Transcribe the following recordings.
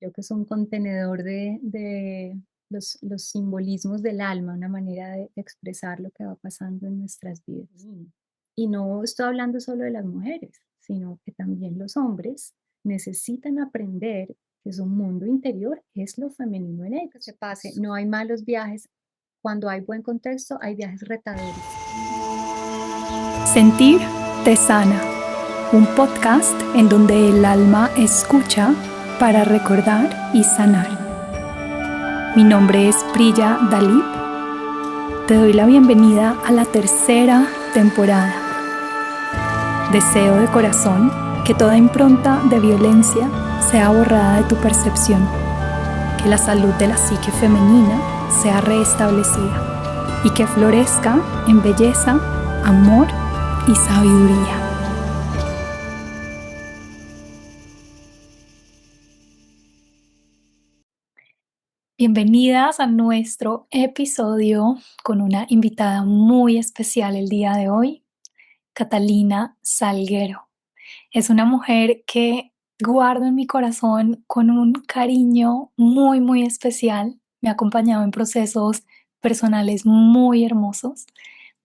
Creo que es un contenedor de los simbolismos del alma, una manera de expresar lo que va pasando en nuestras vidas. Y no estoy hablando solo de las mujeres, sino que también los hombres necesitan aprender que su mundo interior es lo femenino en él. Que se pase, no hay malos viajes. Cuando hay buen contexto, hay viajes retadores. Sentir te sana, un podcast en donde el alma escucha para recordar y sanar. Mi nombre es Priya Dalip. Te doy la bienvenida a la tercera temporada. Deseo de corazón que toda impronta de violencia sea borrada de tu percepción, que la salud de la psique femenina sea restablecida y que florezca en belleza, amor y sabiduría. Bienvenidas a nuestro episodio con una invitada muy especial el día de hoy, Catalina Salguero. Es una mujer que guardo en mi corazón con un cariño muy, muy especial. Me ha acompañado en procesos personales muy hermosos,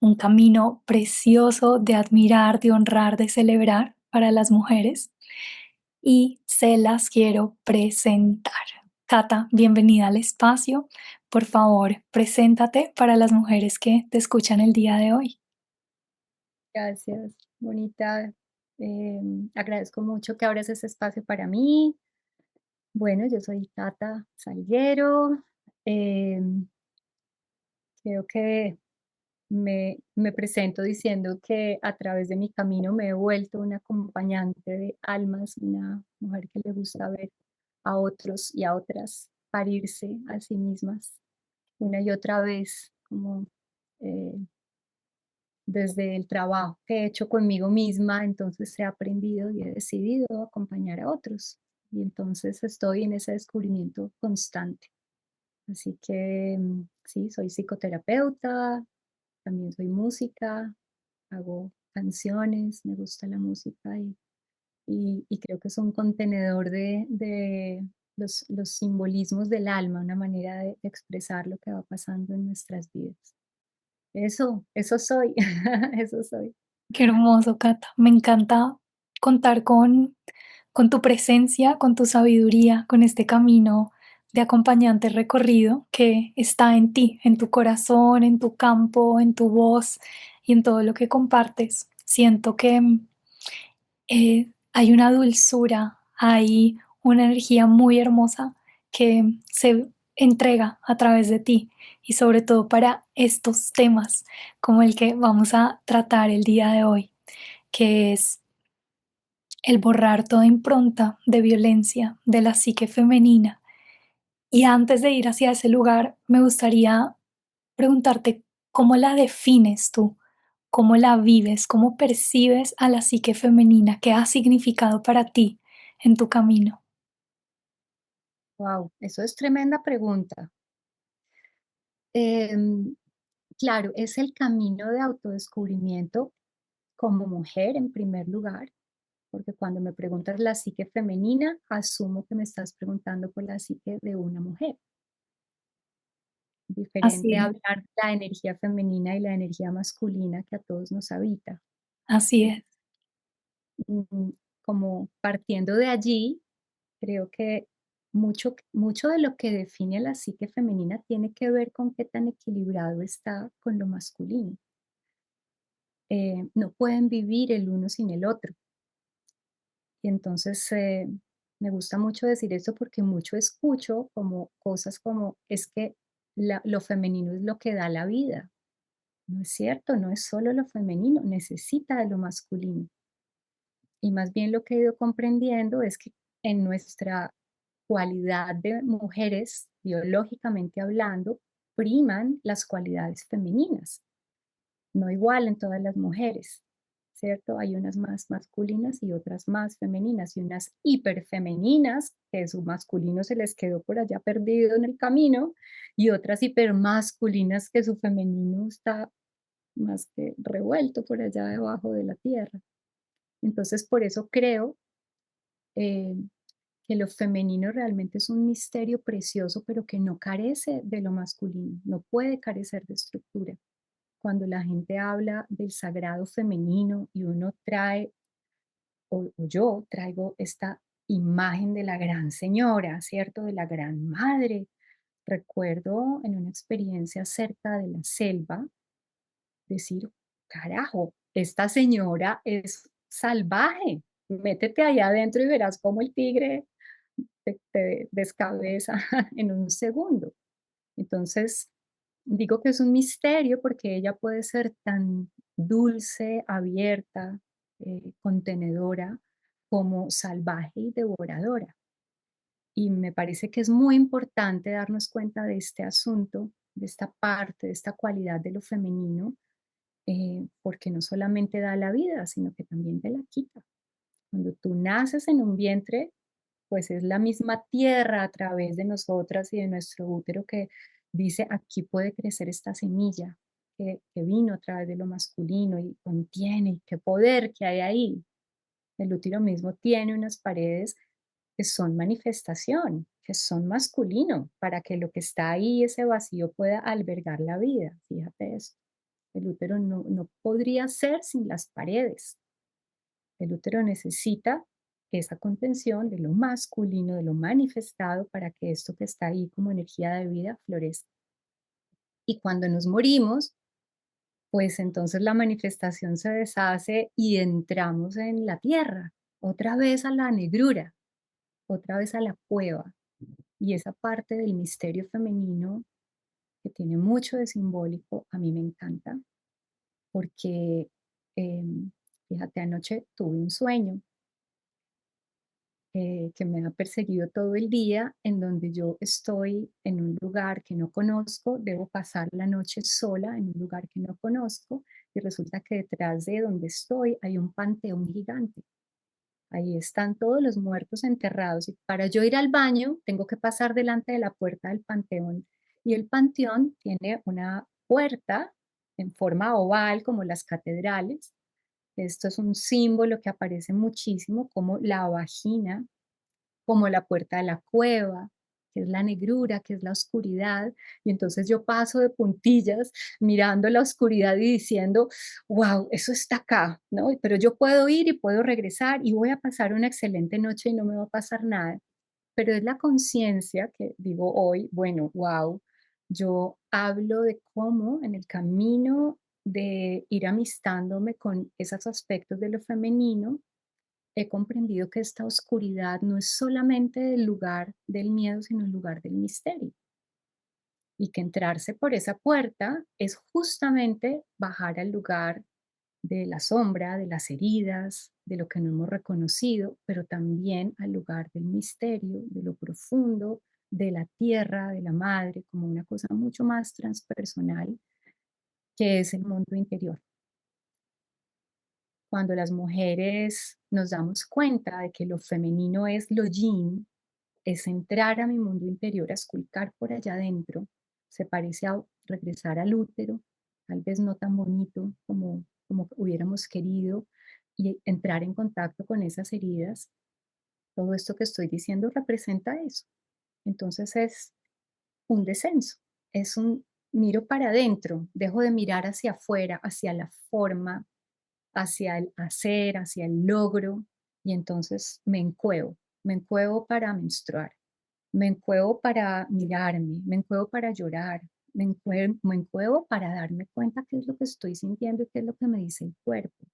un camino precioso de admirar, de honrar, de celebrar para las mujeres y se las quiero presentar. Cata, bienvenida al espacio. Por favor, preséntate para las mujeres que te escuchan el día de hoy. Gracias, bonita. Agradezco mucho que abras ese espacio para mí. Bueno, yo soy Tata Salguero. em, Creo que me presento diciendo que a través de mi camino me he vuelto una acompañante de almas, una mujer que le gusta ver a otros y a otras parirse a sí mismas una y otra vez, como eh, desde el trabajo que he hecho conmigo misma, entonces he aprendido y he decidido acompañar a otros. Y entonces estoy en ese descubrimiento constante. Así que sí, soy psicoterapeuta, también soy música, hago canciones, me gusta la música y creo que es un contenedor de los simbolismos del alma, una manera de expresar lo que va pasando en nuestras vidas. Eso soy, eso soy. Qué hermoso, Cata. Me encanta contar con tu presencia, con tu sabiduría, con este camino de acompañante recorrido que está en ti, en tu corazón, en tu campo, en tu voz y en todo lo que compartes. Siento que hay una dulzura, hay una energía muy hermosa que se entrega a través de ti y sobre todo para estos temas como el que vamos a tratar el día de hoy, que es el borrar toda impronta de violencia de la psique femenina. Y antes de ir hacia ese lugar, me gustaría preguntarte cómo la defines tú, cómo la vives, cómo percibes a la psique femenina, qué ha significado para ti en tu camino. Wow, eso es tremenda pregunta. Em, claro, es el camino de autodescubrimiento como mujer en primer lugar, porque cuando me preguntas la psique femenina, asumo que me estás preguntando por la psique de una mujer. Así Diferente a es, hablar de la energía femenina y la energía masculina que a todos nos habita. así es, Mm, Como partiendo de allí, creo que mucho de lo que define a la psique femenina tiene que ver con qué tan equilibrado está con lo masculino. No pueden vivir el uno sin el otro. Y entonces me gusta mucho decir esto porque mucho escucho como cosas como es que lo femenino es lo que da la vida. No es cierto, no es solo lo femenino, necesita de lo masculino. Y más bien lo que he ido comprendiendo es que en nuestra cualidad de mujeres, biológicamente hablando, priman las cualidades femeninas, no igual en todas las mujeres, ¿cierto? Hay unas más masculinas y otras más femeninas, y unas hiperfemeninas, que su masculino se les quedó por allá perdido en el camino, y otras hipermasculinas que su femenino está más que revuelto por allá debajo de la tierra. Entonces, por eso creo eh, que lo femenino realmente es un misterio precioso, pero que no carece de lo masculino, no puede carecer de estructura. Cuando la gente habla del sagrado femenino y uno trae, o yo traigo esta imagen de la gran señora, ¿cierto? De la gran madre. Recuerdo en una experiencia cerca de la selva decir, carajo, esta señora es salvaje. Métete allá adentro y verás cómo el tigre te descabeza en un segundo. Entonces, digo que es un misterio porque ella puede ser tan dulce, abierta, contenedora, como salvaje y devoradora. Y me parece que es muy importante darnos cuenta de este asunto, de esta parte, de esta cualidad de lo femenino, porque no solamente da la vida, sino que también te la quita. Cuando tú naces en un vientre, pues es la misma tierra a través de nosotras y de nuestro útero que dice, aquí puede crecer esta semilla que vino a través de lo masculino y contiene, y qué poder que hay ahí. El útero mismo tiene unas paredes que son manifestación, que son masculino, para que lo que está ahí, ese vacío, pueda albergar la vida. Fíjate eso. El útero no podría ser sin las paredes. El útero necesita esa contención de lo masculino, de lo manifestado, para que esto que está ahí como energía de vida florezca. Y cuando nos morimos, pues entonces la manifestación se deshace y entramos en la tierra, otra vez a la negrura, otra vez a la cueva. Y esa parte del misterio femenino que tiene mucho de simbólico, a mí me encanta, porque, em, fíjate, anoche tuve un sueño que me ha perseguido todo el día, en donde yo estoy en un lugar que no conozco, debo pasar la noche sola en un lugar que no conozco, y resulta que detrás de donde estoy hay un panteón gigante. Ahí están todos los muertos enterrados y para yo ir al baño tengo que pasar delante de la puerta del panteón. Y el panteón tiene una puerta en forma oval como las catedrales. Esto es un símbolo que aparece muchísimo como la vagina, como la puerta de la cueva, que es la negrura, que es la oscuridad. Y entonces yo paso de puntillas mirando la oscuridad y diciendo, wow, eso está acá, ¿no? Pero yo puedo ir y puedo regresar y voy a pasar una excelente noche y no me va a pasar nada. Pero es la conciencia que digo hoy, bueno, wow, yo hablo de cómo en el camino de ir amistándome con esos aspectos de lo femenino, he comprendido que esta oscuridad no es solamente el lugar del miedo, sino el lugar del misterio. Y que entrarse por esa puerta es justamente bajar al lugar de la sombra, de las heridas, de lo que no hemos reconocido, pero también al lugar del misterio, de lo profundo, de la tierra, de la madre, como una cosa mucho más transpersonal, que es el mundo interior. Cuando las mujeres nos damos cuenta de que lo femenino es lo yin, es entrar a mi mundo interior, a esculcar por allá adentro. Se parece a regresar al útero, tal vez no tan bonito como hubiéramos querido, y entrar en contacto con esas heridas. Todo esto que estoy diciendo representa eso. Entonces es un descenso, es un miro para adentro, dejo de mirar hacia afuera, hacia la forma, hacia el hacer, hacia el logro, y entonces me encuevo para menstruar, me encuevo para mirarme, me encuevo para llorar, me encuevo para darme cuenta qué es lo que estoy sintiendo y qué es lo que me dice el cuerpo.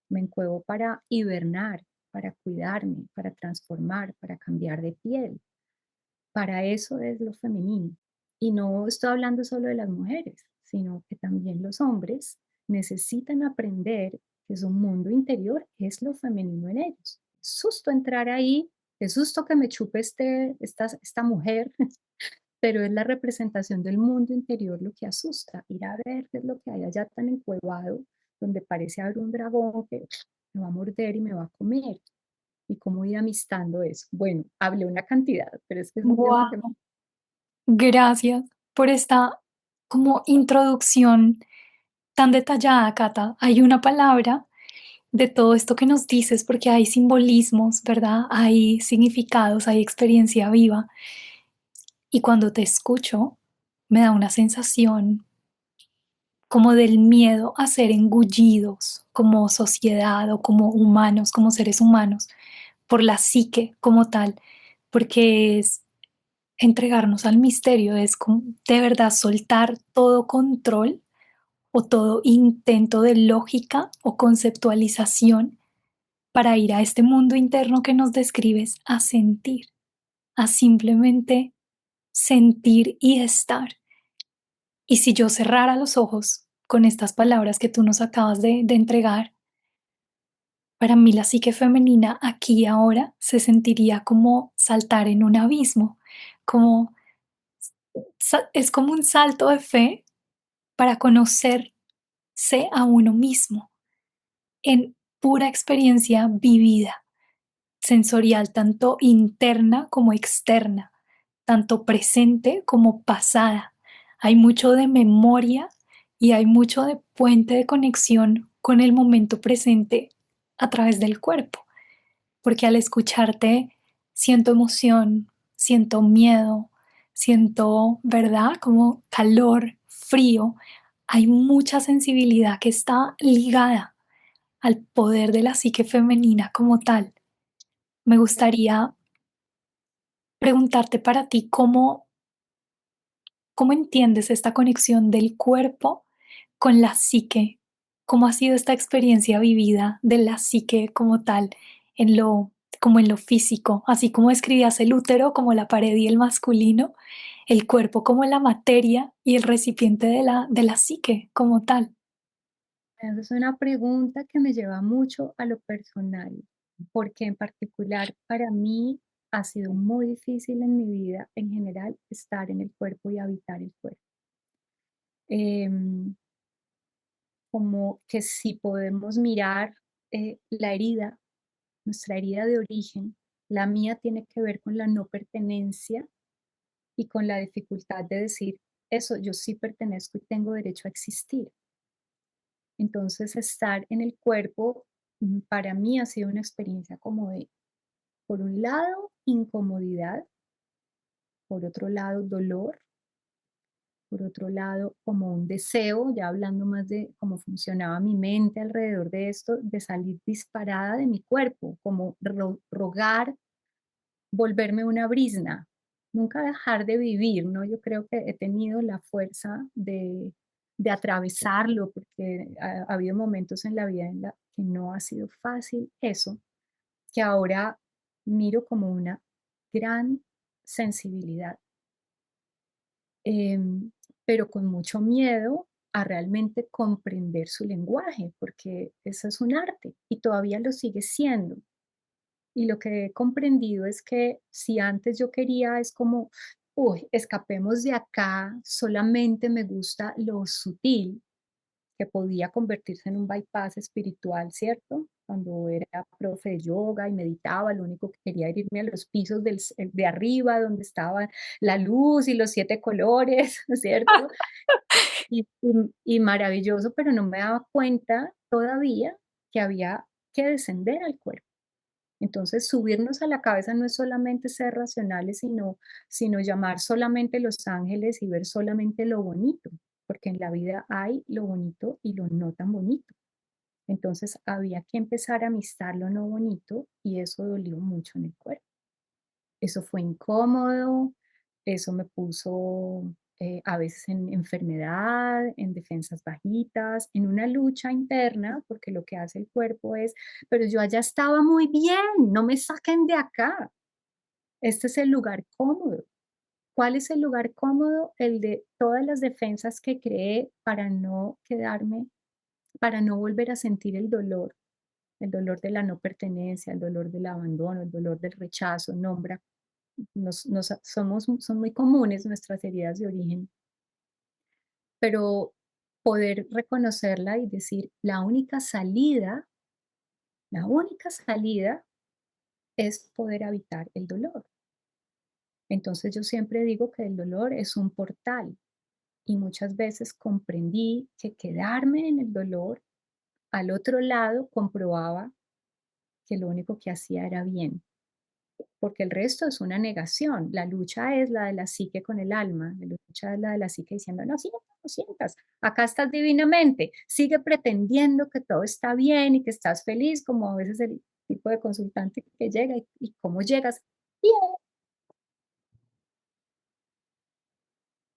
Me encuevo para hibernar, para cuidarme, para transformar, para cambiar de piel. Para eso es lo femenino. Y no estoy hablando solo de las mujeres, sino que también los hombres necesitan aprender que su mundo interior es lo femenino en ellos. Es susto entrar ahí, es susto que me chupe esta mujer, pero es la representación del mundo interior lo que asusta, ir a ver qué es lo que hay allá tan encuevado, donde parece haber un dragón que me va a morder y me va a comer. Y cómo ir amistando eso. Bueno, hablé una cantidad, pero es que es un tema que Guau, gracias por esta como introducción tan detallada, Cata. Hay una palabra de todo esto que nos dices, porque hay simbolismos, ¿verdad? Hay significados, hay experiencia viva. Y cuando te escucho, me da una sensación como del miedo a ser engullidos como sociedad o como humanos, como seres humanos, por la psique como tal, porque es entregarnos al misterio, es como de verdad soltar todo control o todo intento de lógica o conceptualización para ir a este mundo interno que nos describes a sentir, a simplemente sentir y estar. Y si yo cerrara los ojos con estas palabras que tú nos acabas de entregar, para mí la psique femenina aquí y ahora se sentiría como saltar en un abismo, como es como un salto de fe para conocerse a uno mismo en pura experiencia vivida, sensorial, tanto interna como externa, tanto presente como pasada. Hay mucho de memoria y hay mucho de puente de conexión con el momento presente a través del cuerpo, porque al escucharte siento emoción, siento miedo, siento, ¿verdad? Como calor, frío. Hay mucha sensibilidad que está ligada al poder de la psique femenina como tal. Me gustaría preguntarte para ti cómo entiendes esta conexión del cuerpo con la psique. ¿Cómo ha sido esta experiencia vivida de la psique como tal, en lo, como en lo físico? Así como describías el útero como la pared y el masculino, el cuerpo como la materia y el recipiente de la psique como tal. Esa es una pregunta que me lleva mucho a lo personal, porque en particular para mí ha sido muy difícil en mi vida en general estar en el cuerpo y habitar el cuerpo. Em, Como que si podemos mirar la herida, nuestra herida de origen, la mía tiene que ver con la no pertenencia y con la dificultad de decir, eso, yo sí pertenezco y tengo derecho a existir. Entonces, estar en el cuerpo, para mí ha sido una experiencia como de, por un lado, incomodidad, por otro lado, dolor, por otro lado, como un deseo, ya hablando más de cómo funcionaba mi mente alrededor de esto, de salir disparada de mi cuerpo, como rogar volverme una brisna, nunca dejar de vivir, ¿no? Yo creo que he tenido la fuerza de atravesarlo, porque ha habido momentos en la vida en la que no ha sido fácil eso, que ahora miro como una gran sensibilidad, em, pero con mucho miedo a realmente comprender su lenguaje, porque eso es un arte y todavía lo sigue siendo. Y lo que he comprendido es que si antes yo quería es como, uy, escapemos de acá, solamente me gusta lo sutil, que podía convertirse en un bypass espiritual, ¿cierto? Cuando era profe de yoga y meditaba, lo único que quería era irme a los pisos de arriba, donde estaba la luz y los 7 colores, ¿no es cierto? Y maravilloso, pero no me daba cuenta todavía que había que descender al cuerpo. Entonces, subirnos a la cabeza no es solamente ser racionales, sino llamar solamente los ángeles y ver solamente lo bonito, porque en la vida hay lo bonito y lo no tan bonito. Entonces, había que empezar a amistar lo no bonito y eso dolió mucho en el cuerpo. Eso fue incómodo, eso me puso a veces en enfermedad, en defensas bajitas, en una lucha interna, porque lo que hace el cuerpo es, pero yo allá estaba muy bien, no me saquen de acá. Este es el lugar cómodo. ¿Cuál es el lugar cómodo? El de todas las defensas que creé para no quedarme, para no volver a sentir el dolor de la no pertenencia, el dolor del abandono, el dolor del rechazo, nombra son muy comunes nuestras heridas de origen, pero poder reconocerla y decir, la única salida es poder habitar el dolor. Entonces yo siempre digo que el dolor es un portal y muchas veces comprendí que quedarme en el dolor al otro lado comprobaba que lo único que hacía era bien, porque el resto es una negación. La lucha es la de la psique con el alma, la lucha es la de la psique diciendo, no sientas, no sientas, acá estás divinamente, sigue pretendiendo que todo está bien y que estás feliz, como a veces el tipo de consultante que llega y cómo llegas, bien,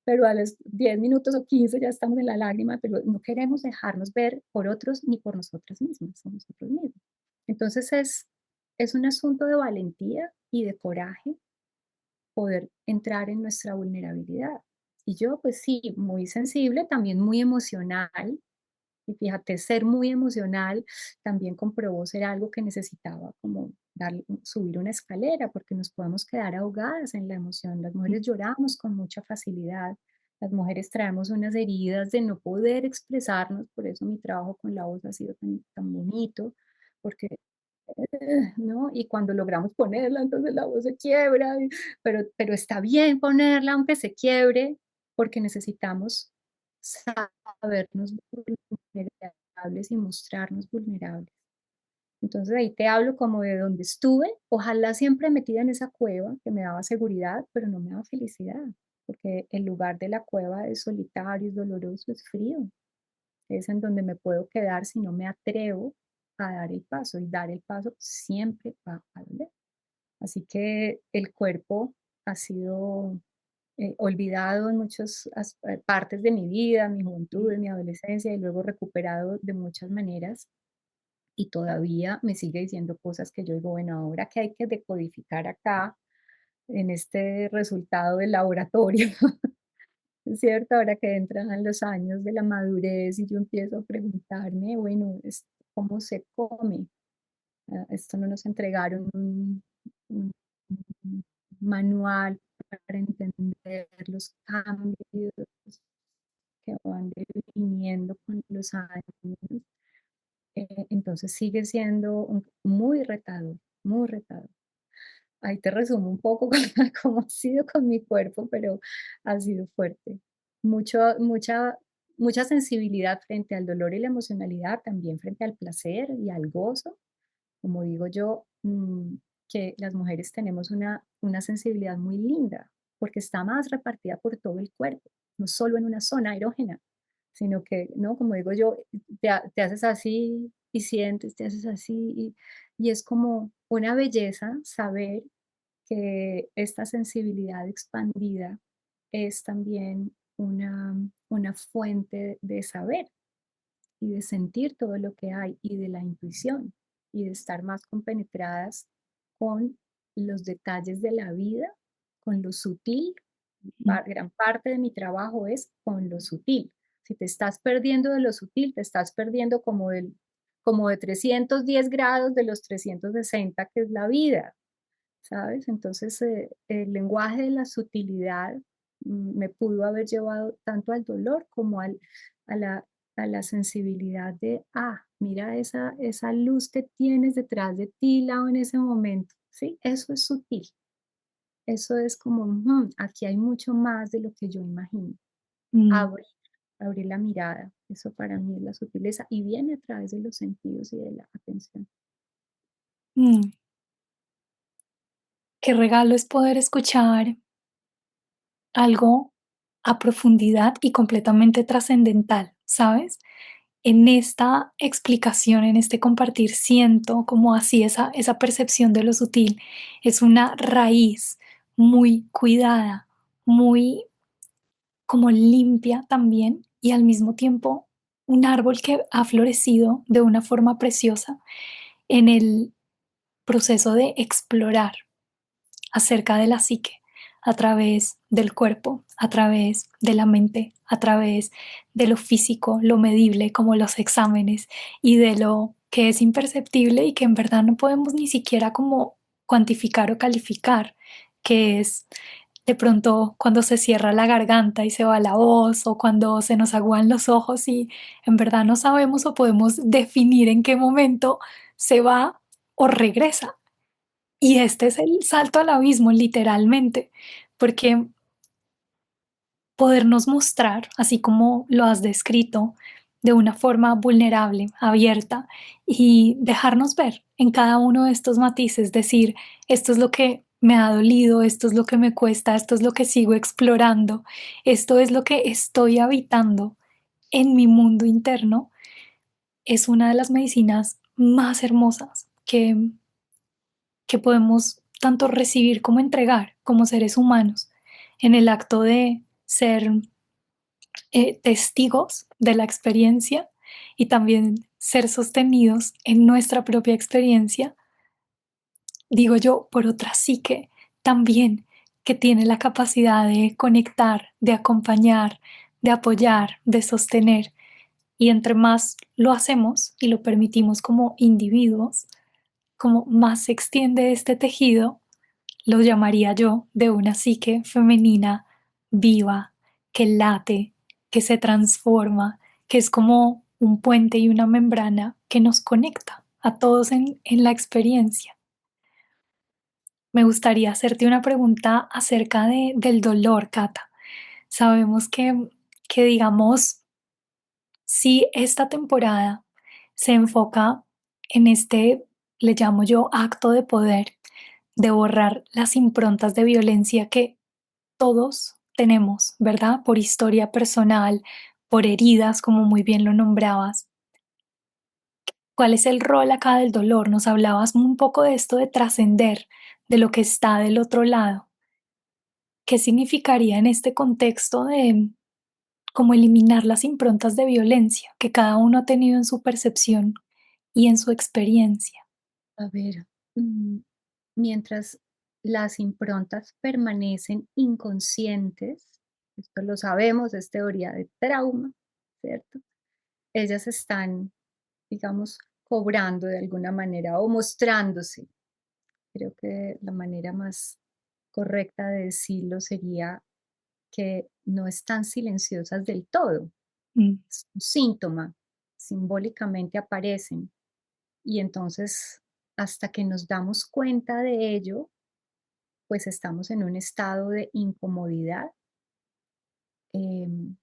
pero a los 10 minutos o 15 ya estamos en la lágrima, pero no queremos dejarnos ver por otros ni por nosotras mismas, o nosotros mismos. Entonces es un asunto de valentía y de coraje poder entrar en nuestra vulnerabilidad. Y yo, pues sí, muy sensible, también muy emocional. Y fíjate, ser muy emocional también comprobó ser algo que necesitaba como subir una escalera, porque nos podemos quedar ahogadas en la emoción. Las mujeres lloramos con mucha facilidad. Las mujeres traemos unas heridas de no poder expresarnos, por eso mi trabajo con la voz ha sido tan bonito, porque ¿no? Y cuando logramos ponerla, entonces la voz se quiebra, pero está bien ponerla aunque se quiebre, porque necesitamos sabernos vulnerables y mostrarnos vulnerables. Entonces ahí te hablo como de donde estuve, ojalá siempre metida en esa cueva que me daba seguridad, pero no me daba felicidad, porque el lugar de la cueva es solitario, es doloroso, es frío, es en donde me puedo quedar si no me atrevo a dar el paso, y dar el paso siempre va a doler. Así que el cuerpo ha sido olvidado en muchas partes de mi vida, mi juventud, en mi adolescencia, y luego recuperado de muchas maneras. Y todavía me sigue diciendo cosas que yo digo, bueno, ahora que hay que decodificar acá, en este resultado del laboratorio, ¿es cierto? Ahora que entran los años de la madurez y yo empiezo a preguntarme, bueno, ¿cómo se come? Esto no nos entregaron un manual para entender los cambios que van viniendo con los años. Entonces sigue siendo muy retador, muy retador. Ahí te resumo un poco cómo ha sido con mi cuerpo, pero ha sido fuerte. Mucho, mucha sensibilidad frente al dolor y la emocionalidad, también frente al placer y al gozo. Como digo yo, que las mujeres tenemos una sensibilidad muy linda, porque está más repartida por todo el cuerpo, no solo en una zona erógena, sino que, ¿no? Como digo yo, te haces así y sientes, te haces así, y es como una belleza saber que esta sensibilidad expandida es también una fuente de saber y de sentir todo lo que hay y de la intuición y de estar más compenetradas con los detalles de la vida, con lo sutil. Ujú. Gran parte de mi trabajo es con lo sutil. Si te estás perdiendo de lo sutil, te estás perdiendo como de 310 grados de los 360 que es la vida, ¿sabes? Entonces, el lenguaje de la sutilidad me pudo haber llevado tanto al dolor como a la, a la sensibilidad de, mira esa luz que tienes detrás de ti, Lau, en ese momento, ¿sí? Eso es sutil. Eso es como, aquí hay mucho más de lo que yo imagino. Mm, Abrir, abrir la mirada. Eso para mí es la sutileza y viene a través de los sentidos y de la atención. mm. Qué regalo es poder escuchar algo a profundidad y completamente trascendental, ¿sabes? En esta explicación, en este compartir, siento como así esa percepción de lo sutil es una raíz muy cuidada, muy como limpia también y al mismo tiempo un árbol que ha florecido de una forma preciosa en el proceso de explorar acerca de la psique, a través del cuerpo, a través de la mente, a través de lo físico, lo medible, como los exámenes, y de lo que es imperceptible y que en verdad no podemos ni siquiera como cuantificar o calificar, que es de pronto cuando se cierra la garganta y se va la voz, o cuando se nos aguan los ojos y en verdad no sabemos o podemos definir en qué momento se va o regresa. Y este es el salto al abismo, literalmente, porque podernos mostrar, así como lo has descrito, de una forma vulnerable, abierta y dejarnos ver en cada uno de estos matices, decir, esto es lo que me ha dolido, esto es lo que me cuesta, esto es lo que sigo explorando, esto es lo que estoy habitando en mi mundo interno, es una de las medicinas más hermosas que podemos tanto recibir como entregar como seres humanos en el acto de ser testigos de la experiencia y también ser sostenidos en nuestra propia experiencia, digo yo, por otra psique también que tiene la capacidad de conectar, de acompañar, de apoyar, de sostener. Y entre más lo hacemos y lo permitimos como individuos, como más se extiende este tejido, lo llamaría yo de una psique femenina viva, que late, que se transforma, que es como un puente y una membrana que nos conecta a todos en la experiencia. Me gustaría hacerte una pregunta acerca del dolor, Cata. Sabemos que, digamos, si esta temporada se enfoca en este, le llamo yo, acto de poder, de borrar las improntas de violencia que todos tenemos, ¿verdad? Por historia personal, por heridas, como muy bien lo nombrabas. ¿Cuál es el rol acá del dolor? Nos hablabas un poco de esto de trascender, de lo que está del otro lado. ¿Qué significaría en este contexto de como eliminar las improntas de violencia que cada uno ha tenido en su percepción y en su experiencia? A ver, mm, mientras las improntas permanecen inconscientes, esto lo sabemos, es teoría de trauma, ¿cierto? Ellas están, digamos, cobrando de alguna manera o mostrándose. Creo que la manera más correcta de decirlo sería que no están silenciosas del todo. Mm, Es un síntoma, simbólicamente aparecen. Y entonces, hasta que nos damos cuenta de ello, pues estamos en un estado de incomodidad. em,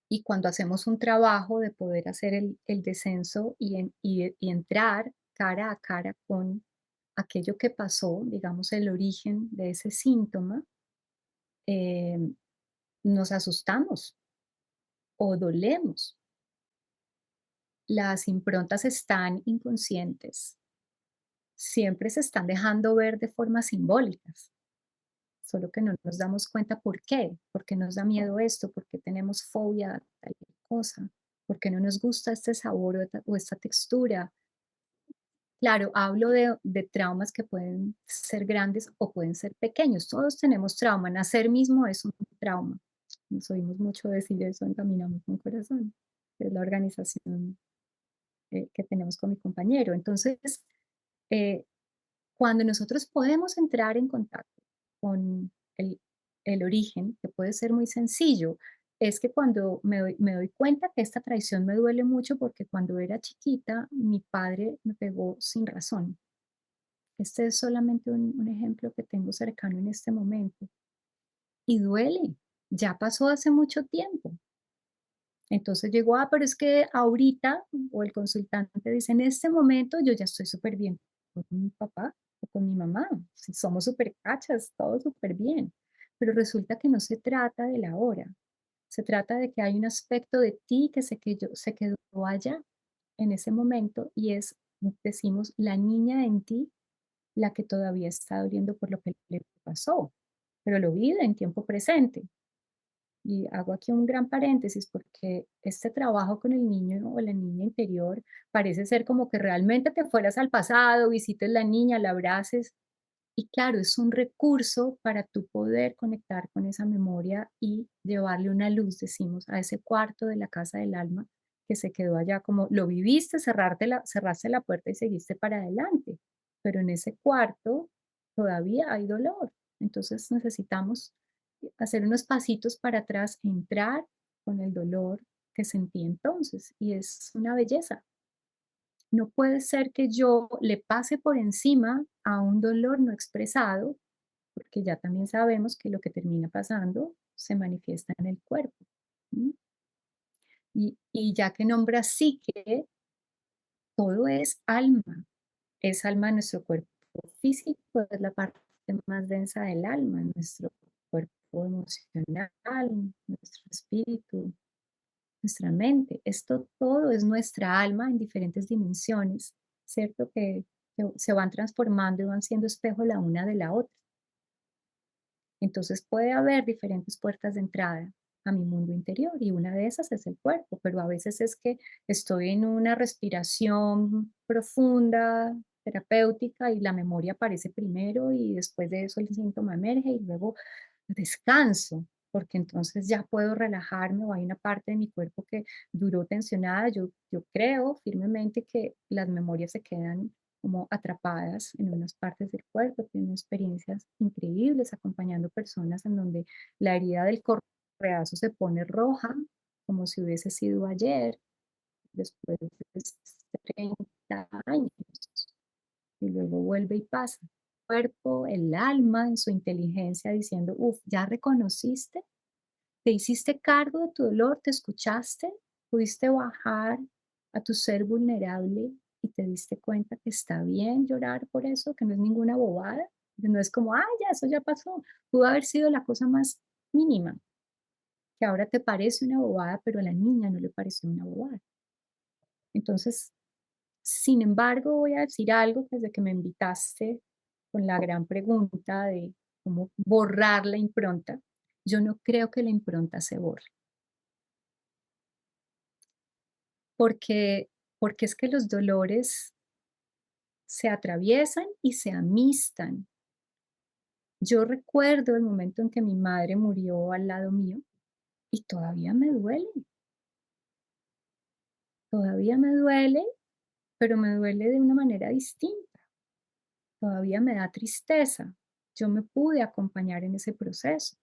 y cuando hacemos un trabajo de poder hacer el descenso y entrar cara a cara con aquello que pasó, digamos, el origen de ese síntoma, em, nos asustamos o dolemos. Las improntas están inconscientes, siempre se están dejando ver de formas simbólicas, solo que no nos damos cuenta por qué nos da miedo esto, por qué tenemos fobia a tal cosa, por qué no nos gusta este sabor o esta textura. Claro, hablo de traumas que pueden ser grandes o pueden ser pequeños. Todos tenemos trauma. Nacer mismo es un trauma. Nos oímos mucho decir eso en Caminamos con Corazón, que es la organización que tenemos con mi compañero. Entonces, eh, cuando nosotros podemos entrar en contacto con el origen, que puede ser muy sencillo, es que cuando me doy cuenta que esta traición me duele mucho porque cuando era chiquita mi padre me pegó sin razón. Este es solamente un ejemplo que tengo cercano en este momento y duele. Ya pasó hace mucho tiempo. Entonces llegó, pero es que ahorita, o el consultante dice, en este momento yo ya estoy súper bien con mi papá o con mi mamá, si somos súper cachas, todo súper bien. Pero resulta que no se trata de la hora, se trata de que hay un aspecto de ti que se quedó allá en ese momento y es, decimos, la niña en ti la que todavía está doliendo por lo que le pasó, pero lo vive en tiempo presente. Y hago aquí un gran paréntesis porque este trabajo con el niño o la niña interior parece ser como que realmente te fueras al pasado, visites la niña, la abraces. Y claro, es un recurso para tú poder conectar con esa memoria y llevarle una luz, decimos, a ese cuarto de la casa del alma que se quedó allá, como lo viviste, cerraste la puerta y seguiste para adelante. Pero en ese cuarto todavía hay dolor. Entonces necesitamos hacer unos pasitos para atrás, entrar con el dolor que sentí entonces. Y es una belleza. No puede ser que yo le pase por encima a un dolor no expresado, porque ya también sabemos que lo que termina pasando se manifiesta en el cuerpo. ¿M? Y ya que nombras psique, todo es alma de nuestro cuerpo físico, es la parte más densa del alma, nuestro cuerpo emocional, nuestro espíritu, nuestra mente. Esto todo es nuestra alma en diferentes dimensiones, ¿cierto? Que se van transformando y van siendo espejo la una de la otra. Entonces puede haber diferentes puertas de entrada a mi mundo interior y una de esas es el cuerpo, pero a veces es que estoy en una respiración profunda, terapéutica y la memoria aparece primero y después de eso el síntoma emerge y luego descanso, porque entonces ya puedo relajarme o hay una parte de mi cuerpo que duró tensionada. Yo creo firmemente que las memorias se quedan como atrapadas en unas partes del cuerpo. Tengo experiencias increíbles acompañando personas en donde la herida del correazo se pone roja, como si hubiese sido ayer, después de 30 años, y luego vuelve y pasa. El cuerpo, el alma en su inteligencia diciendo, uff, ya reconociste, te hiciste cargo de tu dolor, te escuchaste, pudiste bajar a tu ser vulnerable y te diste cuenta que está bien llorar por eso, que no es ninguna bobada, que no es como, ah, ya, eso ya pasó. Pudo haber sido la cosa más mínima, que ahora te parece una bobada, pero a la niña no le pareció una bobada. Entonces, sin embargo, voy a decir algo que desde que me invitaste con la gran pregunta de cómo borrar la impronta, yo no creo que la impronta se borre, porque, porque es que los dolores se atraviesan y se amistan. Yo recuerdo el momento en que mi madre murió al lado mío y todavía me duele, pero me duele de una manera distinta, todavía me da tristeza. Yo me pude acompañar en ese proceso.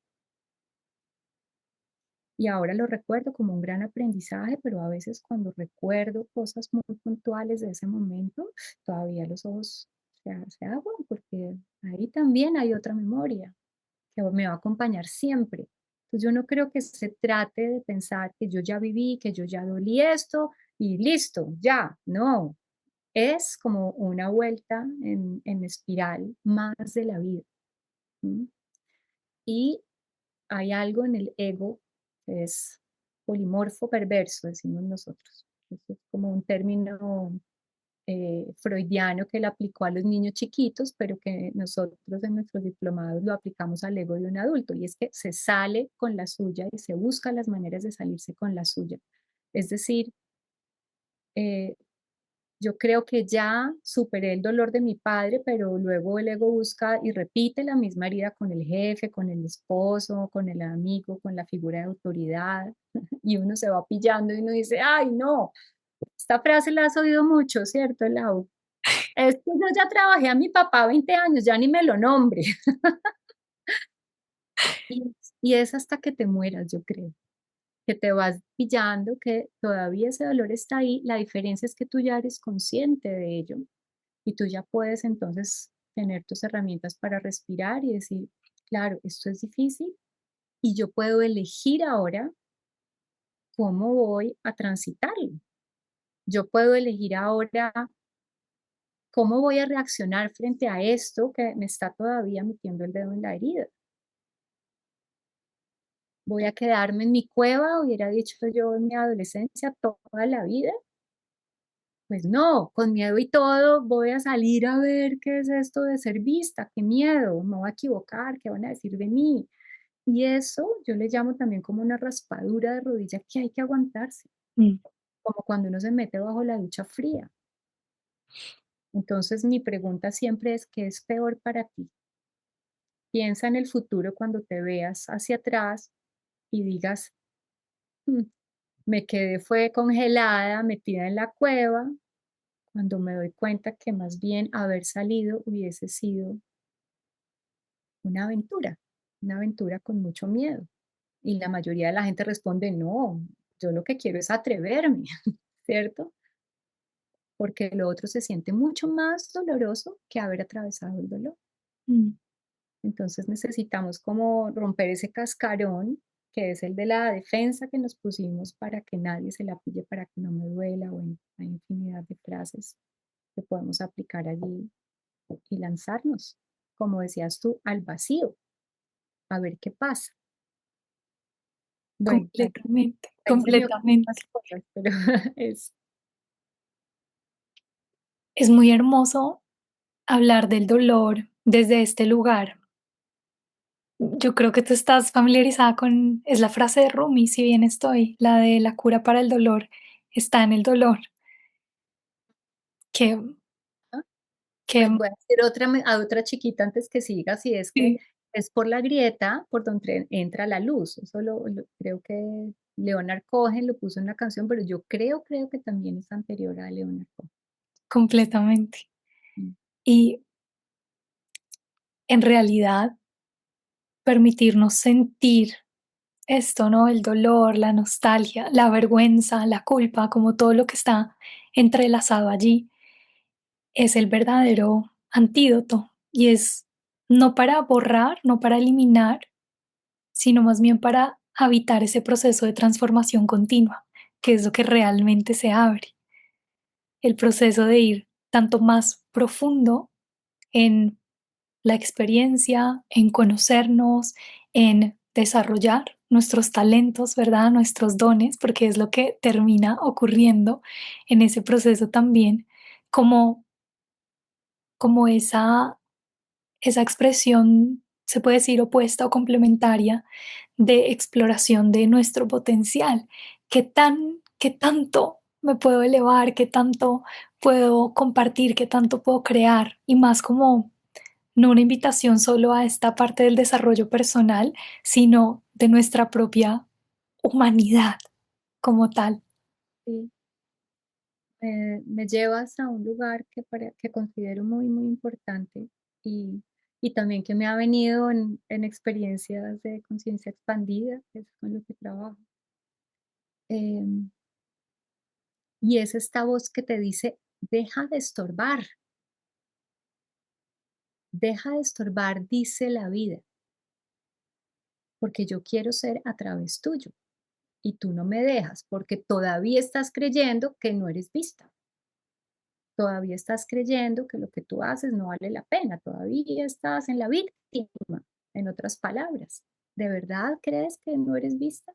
Y ahora lo recuerdo como un gran aprendizaje, pero a veces cuando recuerdo cosas muy puntuales de ese momento, todavía los ojos se aguan porque ahí también hay otra memoria que me va a acompañar siempre. Entonces yo no creo que se trate de pensar que yo ya viví, que yo ya dolí esto y listo, ya, no. Es como una vuelta en espiral más de la vida. ¿M? Y hay algo en el ego que es polimorfo perverso, decimos nosotros. Eso es como un término freudiano que le aplicó a los niños chiquitos, pero que nosotros en nuestros diplomados lo aplicamos al ego de un adulto, y es que se sale con la suya y se busca las maneras de salirse con la suya. Es decir, eh, yo creo que ya superé el dolor de mi padre, pero luego el ego busca y repite la misma herida con el jefe, con el esposo, con el amigo, con la figura de autoridad, y uno se va pillando y uno dice, ay, no, esta frase la has oído mucho, ¿cierto, Lau? Es que yo ya trabajé a mi papá 20 años, ya ni me lo nombre. Y es hasta que te mueras, yo creo, que te vas pillando que todavía ese dolor está ahí. La diferencia es que tú ya eres consciente de ello y tú ya puedes entonces tener tus herramientas para respirar y decir, claro, esto es difícil y yo puedo elegir ahora cómo voy a transitarlo. Yo puedo elegir ahora cómo voy a reaccionar frente a esto que me está todavía metiendo el dedo en la herida. Voy a quedarme en mi cueva, hubiera dicho yo en mi adolescencia, toda la vida. Pues no, con miedo y todo, voy a salir a ver qué es esto de ser vista, qué miedo, me voy a equivocar, qué van a decir de mí. Y eso yo le llamo también como una raspadura de rodilla que hay que aguantarse, Mm, como cuando uno se mete bajo la ducha fría. Entonces mi pregunta siempre es, ¿qué es peor para ti? Piensa en el futuro cuando te veas hacia atrás y digas, "Mm, me quedé fue congelada, metida en la cueva, cuando me doy cuenta que más bien haber salido hubiese sido una aventura con mucho miedo". Y la mayoría de la gente responde, no, yo lo que quiero es atreverme, ¿cierto? Porque lo otro se siente mucho más doloroso que haber atravesado el dolor. mm, Entonces necesitamos como romper ese cascarón que es el de la defensa que nos pusimos para que nadie se la pille, para que no me duela. Bueno, hay infinidad de frases que podemos aplicar allí y lanzarnos, como decías tú, al vacío, a ver qué pasa. Bueno, Completamente, ahí se me ocurren completamente. más cosas, pero es Es muy hermoso hablar del dolor desde este lugar. Yo creo que tú estás familiarizada con, es la frase de Rumi, si bien estoy, la de la cura para el dolor está en el dolor, que, ¿no? que Pues voy a hacer otra a otra chiquita antes que sigas, y es que sí, es por la grieta por donde entra la luz. Eso creo que Leonard Cohen lo puso en la canción, pero yo creo que también es anterior a Leonard Cohen. completamente. Mm, Y en realidad, permitirnos sentir esto, ¿no? El dolor, la nostalgia, la vergüenza, la culpa, como todo lo que está entrelazado allí, es el verdadero antídoto y es no para borrar, no para eliminar, sino más bien para habitar ese proceso de transformación continua, que es lo que realmente se abre. El proceso de ir tanto más profundo en la experiencia, en conocernos, en desarrollar nuestros talentos, ¿verdad? Nuestros dones, porque es lo que termina ocurriendo en ese proceso también, como, como esa expresión, se puede decir, opuesta o complementaria de exploración de nuestro potencial. Qué tanto me puedo elevar? ¿Qué tanto puedo compartir? ¿Qué tanto puedo crear? Y más como no una invitación solo a esta parte del desarrollo personal, sino de nuestra propia humanidad como tal. sí, me llevas a un lugar que considero muy, muy importante, y, y también que me ha venido en experiencias de conciencia expandida, que es con lo que trabajo. Em, y es esta voz que te dice, deja de estorbar, dice la vida, porque yo quiero ser a través tuyo y tú no me dejas porque todavía estás creyendo que no eres vista, todavía estás creyendo que lo que tú haces no vale la pena, todavía estás en la víctima, en otras palabras. ¿De verdad crees que no eres vista?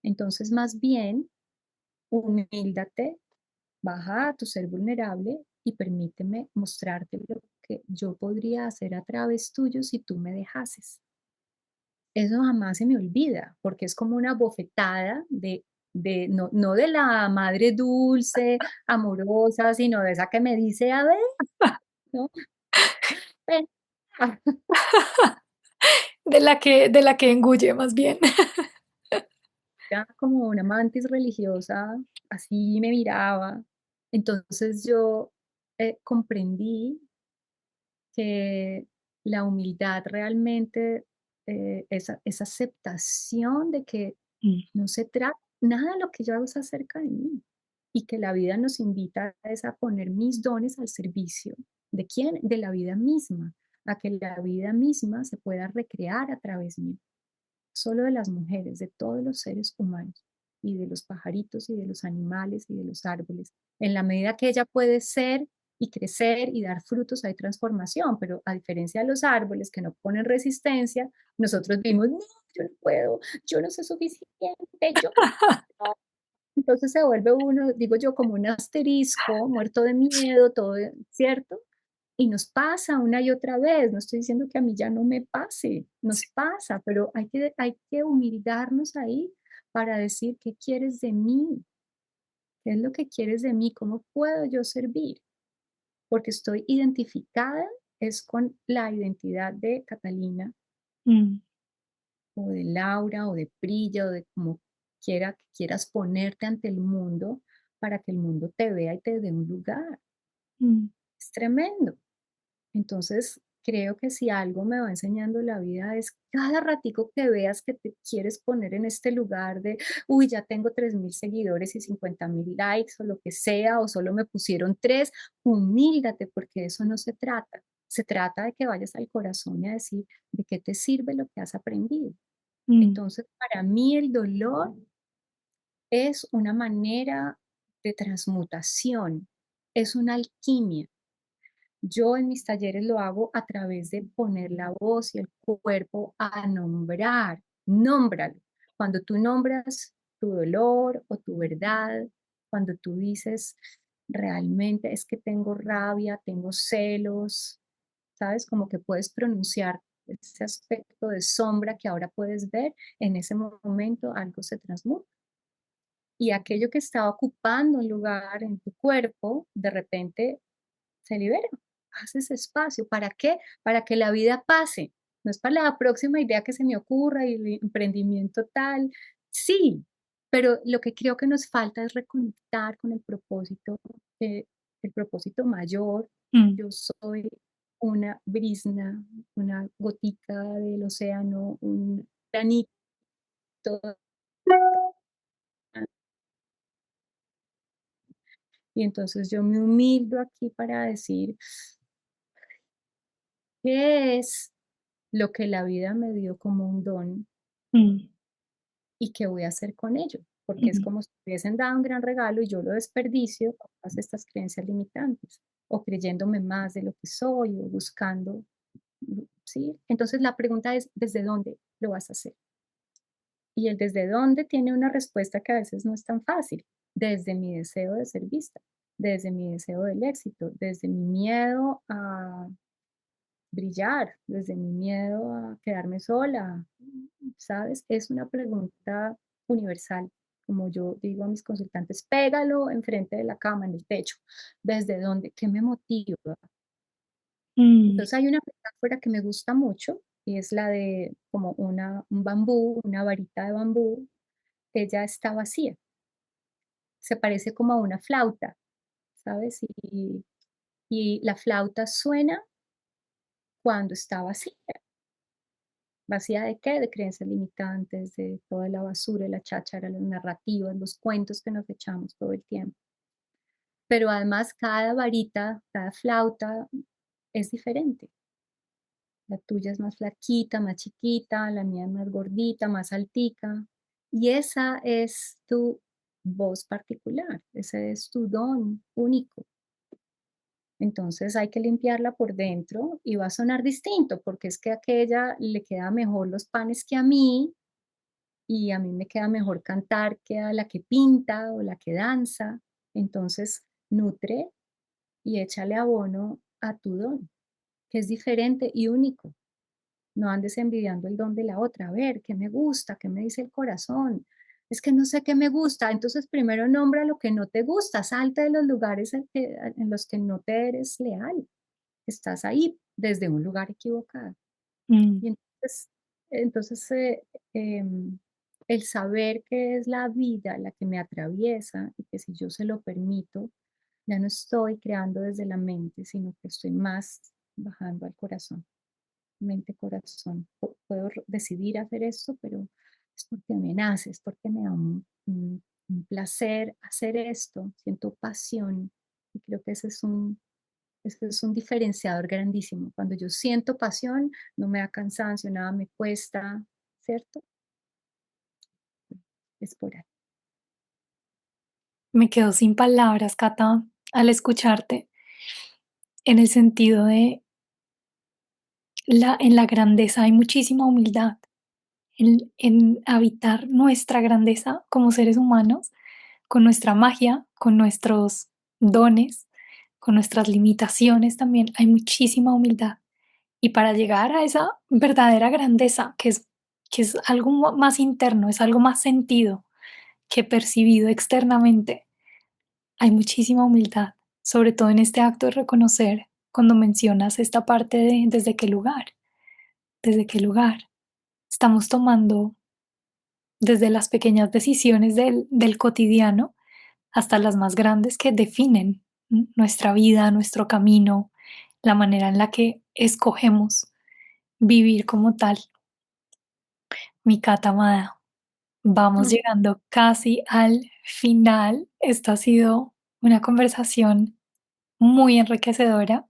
Entonces, más bien, humíldate, baja a tu ser vulnerable y permíteme mostrarte lo que yo podría hacer a través tuyo si tú me dejases. Eso jamás se me olvida, porque es como una bofetada no de la madre dulce, amorosa, sino de esa que me dice: "A ver, ¿no? Ven". De la que engulle más bien. Era como una mantis religiosa, así me miraba. Entonces yo, comprendí que la humildad realmente, es aceptación de que Mm, no se trata nada de lo que yo hago es acerca de mí, y que la vida nos invita es a poner mis dones al servicio, ¿de quién? De la vida misma, a que la vida misma se pueda recrear a través mío, solo de las mujeres, de todos los seres humanos, y de los pajaritos, y de los animales, y de los árboles. En la medida que ella puede ser y crecer y dar frutos, hay transformación, pero a diferencia de los árboles que no ponen resistencia, nosotros vimos, no, yo no puedo, yo no soy suficiente, yo no. Entonces se vuelve uno, digo yo, como un asterisco, muerto de miedo, todo, ¿cierto? Y nos pasa una y otra vez, no estoy diciendo que a mí ya no me pase, nos sí, pasa, pero hay que humildarnos ahí para decir, ¿qué quieres de mí? ¿Qué es lo que quieres de mí? ¿Cómo puedo yo servir? Porque estoy identificada, es con la identidad de Catalina, mm, o de Laura, o de Prilla, o de como quiera que quieras ponerte ante el mundo para que el mundo te vea y te dé un lugar. mm, Es tremendo. Entonces, creo que si algo me va enseñando la vida es cada ratico que veas que te quieres poner en este lugar de, uy, ya tengo 3.000 seguidores y 50.000 likes o lo que sea, o solo me pusieron 3, humíldate porque de eso no se trata. Se trata de que vayas al corazón y a decir, ¿de qué te sirve lo que has aprendido? Mm, Entonces, para mí el dolor es una manera de transmutación, es una alquimia. Yo en mis talleres lo hago a través de poner la voz y el cuerpo a nombrar, nómbralo. Cuando tú nombras tu dolor o tu verdad, cuando tú dices, realmente es que tengo rabia, tengo celos, ¿sabes? Como que puedes pronunciar ese aspecto de sombra que ahora puedes ver, en ese momento algo se transmuta. Y aquello que estaba ocupando un lugar en tu cuerpo, de repente se libera. Haces espacio. ¿Para qué? Para que la vida pase. No es para la próxima idea que se me ocurra y el emprendimiento tal. Sí, pero lo que creo que nos falta es reconectar con el propósito mayor. mm, Yo soy una brisna, una gotica del océano, un granito. Y entonces yo me humildo aquí para decir, ¿qué es lo que la vida me dio como un don mm, y qué voy a hacer con ello? Porque es mm, como si me hubiesen dado un gran regalo y yo lo desperdicio con todas estas creencias limitantes, o creyéndome más de lo que soy, o buscando, ¿sí? Entonces la pregunta es, ¿desde dónde lo vas a hacer? Y el desde dónde tiene una respuesta que a veces no es tan fácil. Desde mi deseo de ser vista, desde mi deseo del éxito, desde mi miedo a brillar, desde mi miedo a quedarme sola, ¿sabes? Es una pregunta universal. Como yo digo a mis consultantes, pégalo enfrente de la cama, en el techo. ¿Desde dónde? ¿Qué me motiva? mm, Entonces hay una metáfora que me gusta mucho y es la de como un bambú, una varita de bambú, ella está vacía, se parece como a una flauta, ¿sabes? Y la flauta suena cuando está vacía. ¿Vacía de qué? De creencias limitantes, de toda la basura, la cháchara, las narrativas, los cuentos que nos echamos todo el tiempo. Pero además cada varita, cada flauta es diferente. La tuya es más flaquita, más chiquita, la mía es más gordita, más altica. Y esa es tu voz particular, ese es tu don único. Entonces hay que limpiarla por dentro y va a sonar distinto, porque es que a aquella le queda mejor los panes que a mí, y a mí me queda mejor cantar que a la que pinta o la que danza. Entonces, nutre y échale abono a tu don, que es diferente y único. No andes envidiando el don de la otra. A ver, ¿qué me gusta? ¿Qué me dice el corazón? Es que no sé qué me gusta. Entonces, primero nombra lo que no te gusta. Salte de los lugares en los que no te eres leal. Estás ahí desde un lugar equivocado. mm. Y entonces, em, el saber que es la vida la que me atraviesa y que si yo se lo permito, ya no estoy creando desde la mente, sino que estoy más bajando al corazón, mente, corazón. Puedo decidir hacer esto, pero es porque me nace, es porque me da un placer hacer esto, siento pasión y creo que ese es un diferenciador grandísimo. Cuando yo siento pasión, no me da cansancio, nada me cuesta, ¿cierto? Es por ahí. Me quedo sin palabras, Cata, al escucharte, en el sentido de en la grandeza hay muchísima humildad, en habitar nuestra grandeza como seres humanos, con nuestra magia, con nuestros dones, con nuestras limitaciones también, hay muchísima humildad. Y para llegar a esa verdadera grandeza, que es algo más interno, es algo más sentido que percibido externamente, hay muchísima humildad, sobre todo en este acto de reconocer cuando mencionas esta parte de desde qué lugar estamos tomando desde las pequeñas decisiones del cotidiano hasta las más grandes que definen nuestra vida, nuestro camino, la manera en la que escogemos vivir como tal. Mi Cata amada, vamos Mm. llegando casi al final. Esta ha sido una conversación muy enriquecedora,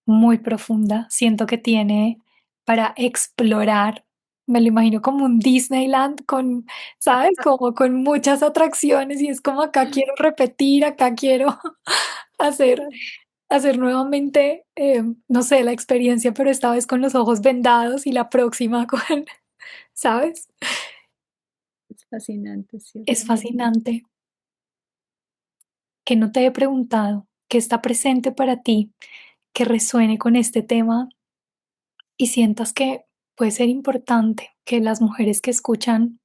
muy profunda. Siento que tiene para explorar Me lo imagino como un Disneyland con, ¿sabes? Como con muchas atracciones y es como acá quiero repetir, acá quiero hacer hacer nuevamente, no sé, la experiencia, pero esta vez con los ojos vendados y la próxima con, ¿sabes? Es fascinante, Es ¿cierto? fascinante. Que no te he preguntado, que está presente para ti, que resuene con este tema y sientas que puede ser importante que las mujeres que escuchan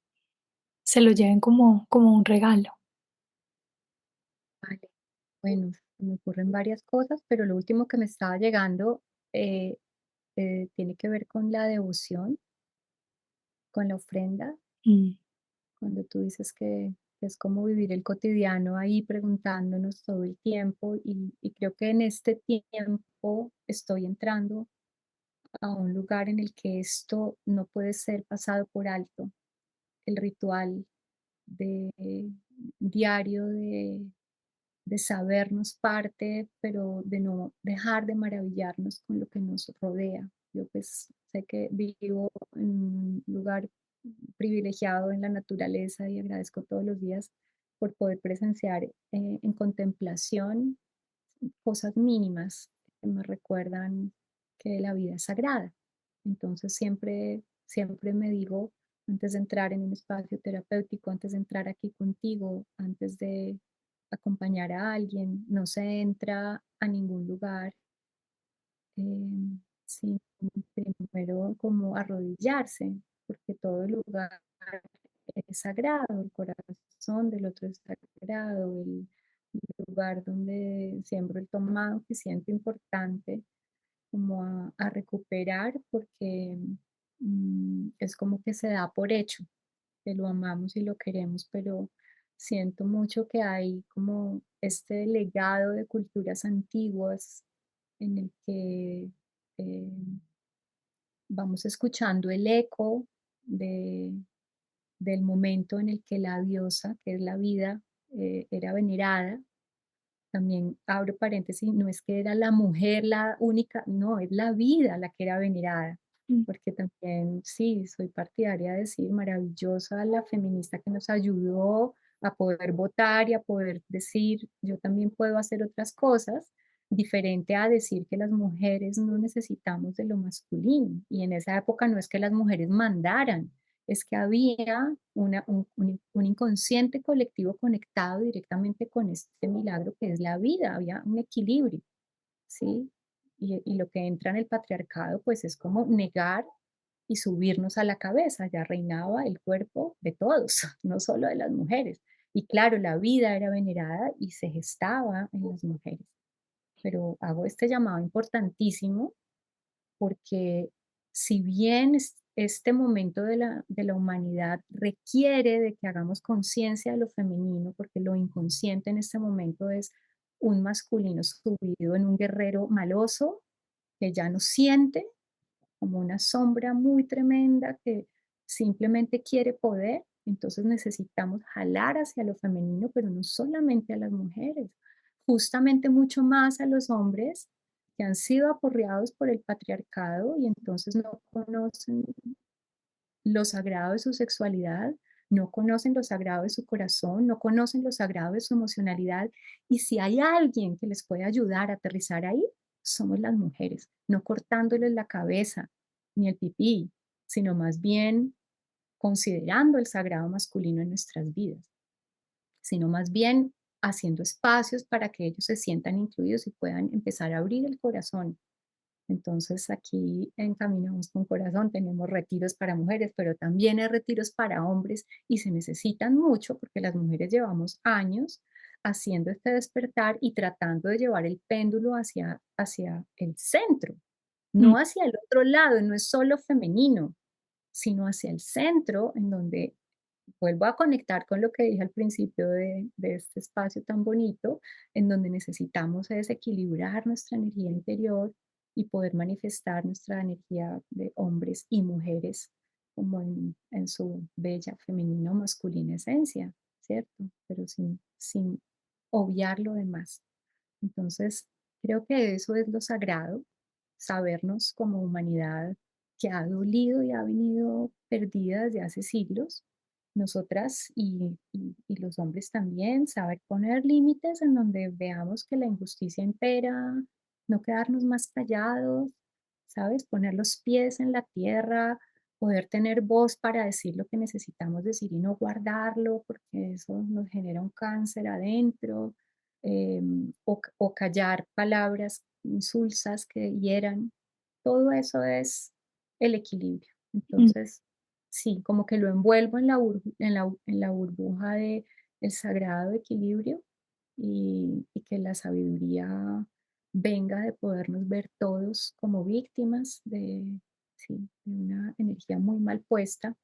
se lo lleven como un regalo. Vale. Bueno, se me ocurren varias cosas, pero lo último que me estaba llegando eh, tiene que ver con la devoción, con la ofrenda. Mm, Cuando tú dices que es como vivir el cotidiano ahí preguntándonos todo el tiempo y creo que en este tiempo estoy entrando a un lugar en el que esto no puede ser pasado por alto. El ritual de diario de sabernos parte, pero de no dejar de maravillarnos con lo que nos rodea. Yo pues sé que vivo en un lugar privilegiado en la naturaleza y agradezco todos los días por poder presenciar en contemplación cosas mínimas que me recuerdan que la vida es sagrada. Entonces siempre me digo, antes de entrar en un espacio terapéutico, antes de entrar aquí contigo, antes de acompañar a alguien, no se entra a ningún lugar sin primero como arrodillarse, porque todo lugar es sagrado, el corazón del otro es sagrado, el lugar donde siembro el tomado que siento importante como a recuperar porque es como que se da por hecho, que lo amamos y lo queremos, pero siento mucho que hay como este legado de culturas antiguas en el que eh, vamos escuchando el eco de, del momento en el que la diosa, que es la vida, era venerada. También abro paréntesis, no es que era la mujer la única, no, es la vida la que era venerada, mm, porque también sí, soy partidaria de decir maravillosa la feminista que nos ayudó a poder votar y a poder decir, yo también puedo hacer otras cosas, diferente a decir que las mujeres no necesitamos de lo masculino. Y en esa época no es que las mujeres mandaran, es que había un inconsciente colectivo conectado directamente con este milagro que es la vida, había un equilibrio, ¿sí? Y lo que entra en el patriarcado, pues es como negar y subirnos a la cabeza, ya reinaba el cuerpo de todos, no solo de las mujeres. Y claro, la vida era venerada y se gestaba en las mujeres. Pero hago este llamado importantísimo porque si bien este momento de la humanidad requiere de que hagamos conciencia de lo femenino, porque lo inconsciente en este momento es un masculino subido en un guerrero maloso que ya no siente, como una sombra muy tremenda que simplemente quiere poder, entonces necesitamos jalar hacia lo femenino, pero no solamente a las mujeres, justamente mucho más a los hombres que han sido aporreados por el patriarcado y entonces no conocen lo sagrado de su sexualidad, no conocen lo sagrado de su corazón, no conocen lo sagrado de su emocionalidad. Y si hay alguien que les puede ayudar a aterrizar ahí, somos las mujeres, no cortándoles la cabeza ni el pipí, sino más bien considerando el sagrado masculino en nuestras vidas, sino más bien haciendo espacios para que ellos se sientan incluidos y puedan empezar a abrir el corazón. Entonces aquí en Caminamos con Corazón tenemos retiros para mujeres, pero también hay retiros para hombres y se necesitan mucho porque las mujeres llevamos años haciendo este despertar y tratando de llevar el péndulo hacia el centro, mm. no hacia el otro lado, no es solo femenino, sino hacia el centro en donde vuelvo a conectar con lo que dije al principio de este espacio tan bonito, en donde necesitamos desequilibrar nuestra energía interior y poder manifestar nuestra energía de hombres y mujeres como en su bella femenina o masculina esencia, ¿cierto? Pero sin obviar lo demás. Entonces, creo que eso es lo sagrado, sabernos como humanidad que ha dolido y ha venido perdida desde hace siglos. Nosotras y los hombres también, saber poner límites en donde veamos que la injusticia impera, no quedarnos más callados, ¿sabes? Poner los pies en la tierra, poder tener voz para decir lo que necesitamos decir y no guardarlo, porque eso nos genera un cáncer adentro, o callar palabras insulsas que hieran. Todo eso es el equilibrio. Mm. Entonces, sí, como que lo envuelvo en la burbuja de el sagrado equilibrio y que la sabiduría venga de podernos ver todos como víctimas sí, de una energía muy mal puesta.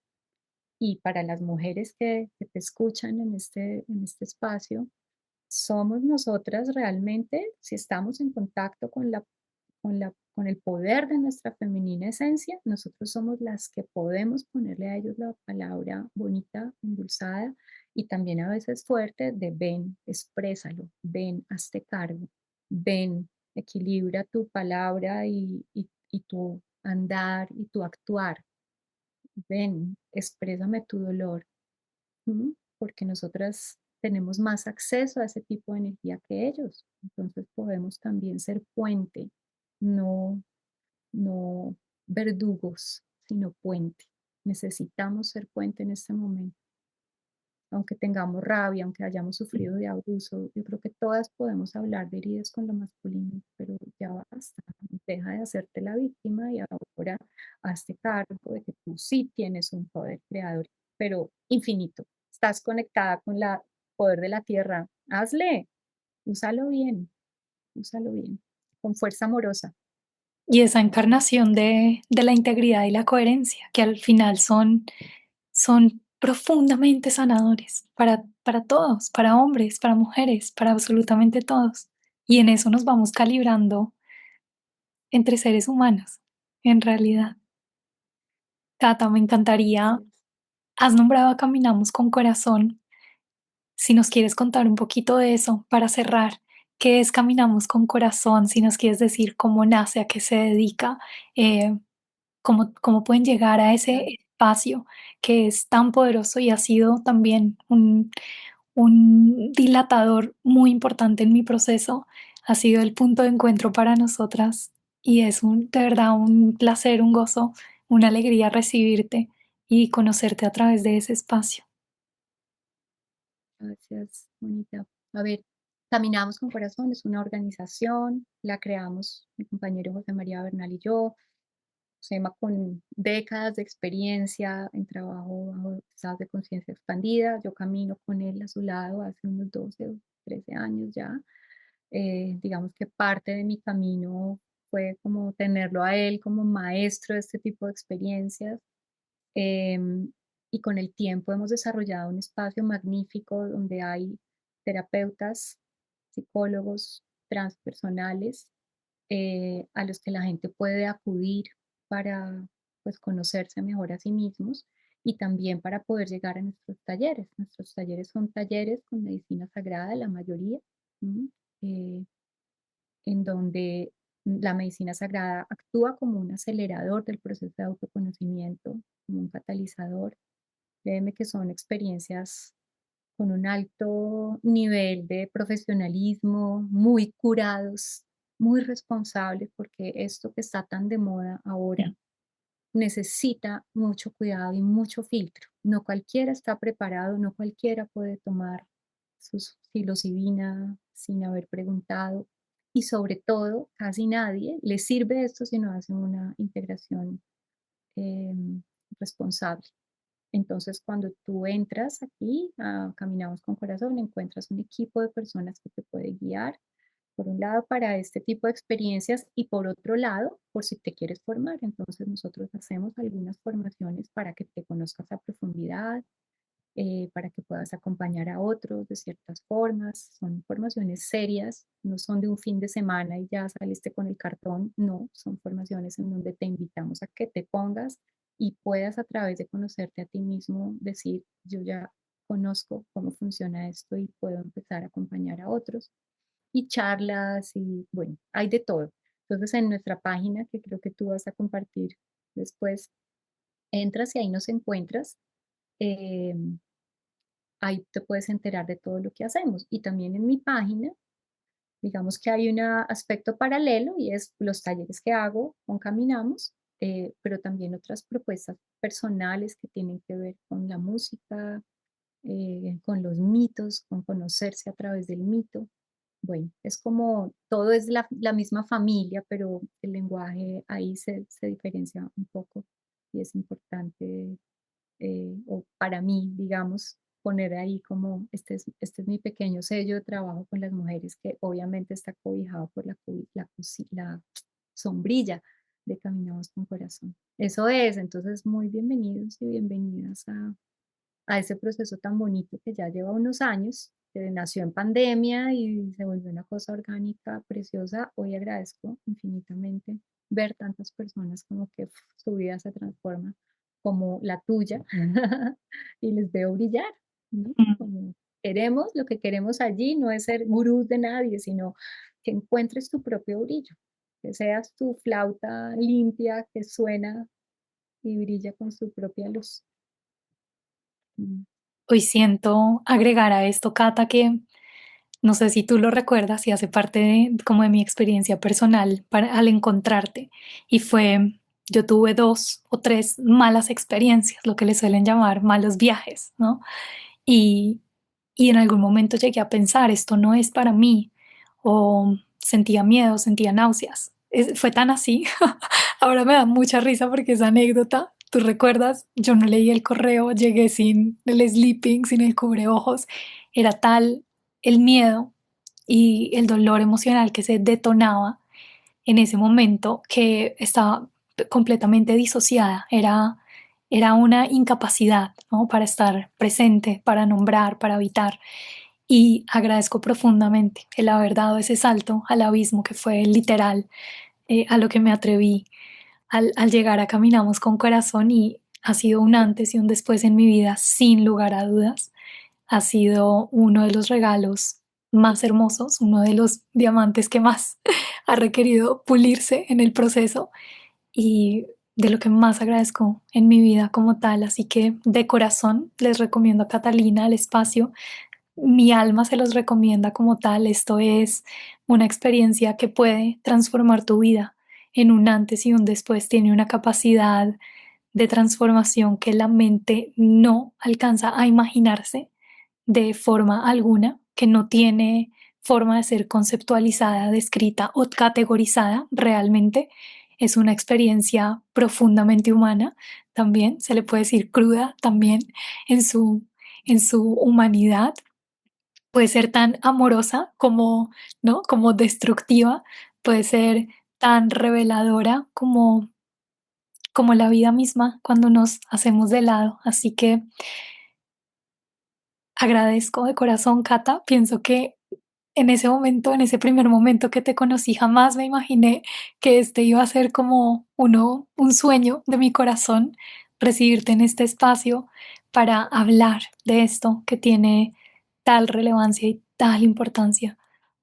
Y para las mujeres que te escuchan en este espacio, somos nosotras realmente, si estamos en contacto con el poder de nuestra femenina esencia, nosotros somos las que podemos ponerle a ellos la palabra bonita, endulzada y también a veces fuerte de ven, exprésalo, ven, hazte cargo, ven, equilibra tu palabra y tu andar y tu actuar, ven, exprésame tu dolor. Porque nosotras tenemos más acceso a ese tipo de energía que ellos. Entonces podemos también ser puente, no, no verdugos, sino puente. Necesitamos ser puente en este momento. Aunque tengamos rabia, aunque hayamos sufrido de abuso, yo creo que todas podemos hablar de heridas con lo masculino, pero ya basta, deja de hacerte la víctima y ahora hazte cargo de que tú sí tienes un poder creador, pero infinito. Estás conectada con el poder de la tierra. Hazle, úsalo bien, con fuerza amorosa. Y esa encarnación de la integridad y la coherencia, que al final son profundamente sanadores para todos, para hombres, para mujeres, para absolutamente todos. Y en eso nos vamos calibrando entre seres humanos, en realidad. Tata, me encantaría, has nombrado a Caminamos con Corazón. Si nos quieres contar un poquito de eso para cerrar, ¿qué es Caminamos con Corazón? Si nos quieres decir cómo nace, a qué se dedica, eh, cómo pueden llegar a ese espacio que es tan poderoso y ha sido también un dilatador muy importante en mi proceso, ha sido el punto de encuentro para nosotras y es de verdad un placer, un gozo, una alegría recibirte y conocerte a través de ese espacio. Gracias, bonita. A ver, Caminamos con Corazón es una organización, la creamos mi compañero José María Bernal y yo. SEMA con décadas de experiencia en trabajo bajo estados de conciencia expandida. Yo camino con él a su lado hace unos 12 o 13 años ya. Digamos que parte de mi camino fue como tenerlo a él como maestro de este tipo de experiencias. Em, y con el tiempo hemos desarrollado un espacio magnífico donde hay terapeutas, psicólogos transpersonales a los que la gente puede acudir para pues, conocerse mejor a sí mismos y también para poder llegar a nuestros talleres. Nuestros talleres son talleres con medicina sagrada, la mayoría, ¿m? eh, en donde la medicina sagrada actúa como un acelerador del proceso de autoconocimiento, como un catalizador. Créeme que son experiencias con un alto nivel de profesionalismo, muy curados, muy responsables, porque esto que está tan de moda ahora necesita mucho cuidado y mucho filtro. No cualquiera está preparado, no cualquiera puede tomar sus psilocibina sin haber preguntado y sobre todo casi nadie le sirve esto si no hacen una integración em, responsable. Entonces, cuando tú entras aquí a Caminamos con Corazón, encuentras un equipo de personas que te puede guiar, por un lado, para este tipo de experiencias y por otro lado, por si te quieres formar. Entonces, nosotros hacemos algunas formaciones para que te conozcas a profundidad, para que puedas acompañar a otros de ciertas formas. Son formaciones serias, no son de un fin de semana y ya saliste con el cartón, no, son formaciones en donde te invitamos a que te pongas y puedas a través de conocerte a ti mismo decir, yo ya conozco cómo funciona esto y puedo empezar a acompañar a otros. Y charlas y bueno, hay de todo. Entonces en nuestra página, que creo que tú vas a compartir Después entras y ahí nos encuentras. em, Ahí te puedes enterar de todo lo que hacemos. Y también en mi página, digamos que hay un aspecto paralelo y es los talleres que hago con Caminamos, pero también otras propuestas personales que tienen que ver con la música, con los mitos, con conocerse a través del mito. Bueno, es como todo es la misma familia, pero el lenguaje ahí se diferencia un poco y es importante, o para mí, digamos, poner ahí como este es mi pequeño sello de trabajo con las mujeres que obviamente está cobijado por la sombrilla de Caminamos con Corazón. Eso es, entonces muy bienvenidos y bienvenidas a ese proceso tan bonito que ya lleva unos años, que nació en pandemia y se volvió una cosa orgánica, preciosa. Hoy agradezco infinitamente ver tantas personas como que su vida se transforma, como la tuya, y les veo brillar, ¿no? Mm. Como queremos, lo que queremos allí no es ser gurús de nadie, sino que encuentres tu propio brillo, que seas tu flauta limpia que suena y brilla con su propia luz. Mm. Hoy siento agregar a esto, Cata, que no sé si tú lo recuerdas y hace parte como de mi experiencia personal al encontrarte. Y fue, yo tuve 2 o 3 malas experiencias, lo que le suelen llamar malos viajes, ¿no? Y, y en algún momento llegué a pensar, esto no es para mí, o sentía miedo, sentía náuseas. Fue tan así. Ahora me da mucha risa porque esa anécdota, tú recuerdas, yo no leí el correo, llegué sin el sleeping, sin el cubreojos, era tal el miedo y el dolor emocional que se detonaba en ese momento que estaba completamente disociada, era una incapacidad, ¿no? Para estar presente, para nombrar, para habitar. Y agradezco profundamente el haber dado ese salto al abismo que fue literal, a lo que me atreví al llegar a Caminamos con Corazón, y ha sido un antes y un después en mi vida, sin lugar a dudas. Ha sido uno de los regalos más hermosos, uno de los diamantes que más ha requerido pulirse en el proceso y de lo que más agradezco en mi vida como tal. Así que de corazón les recomiendo a Catalina el espacio. Mi alma se los recomienda como tal. Esto es una experiencia que puede transformar tu vida en un antes y un después. Tiene una capacidad de transformación que la mente no alcanza a imaginarse de forma alguna, que no tiene forma de ser conceptualizada, descrita o categorizada realmente. Es una experiencia profundamente humana, también se le puede decir cruda también en su humanidad. Puede ser tan amorosa como, ¿no? Como destructiva, puede ser tan reveladora como la vida misma cuando nos hacemos de lado. Así que agradezco de corazón, Cata. Pienso que en ese momento, en ese primer momento que te conocí, jamás me imaginé que este iba a ser como un sueño de mi corazón, recibirte en este espacio para hablar de esto que tiene tal relevancia y tal importancia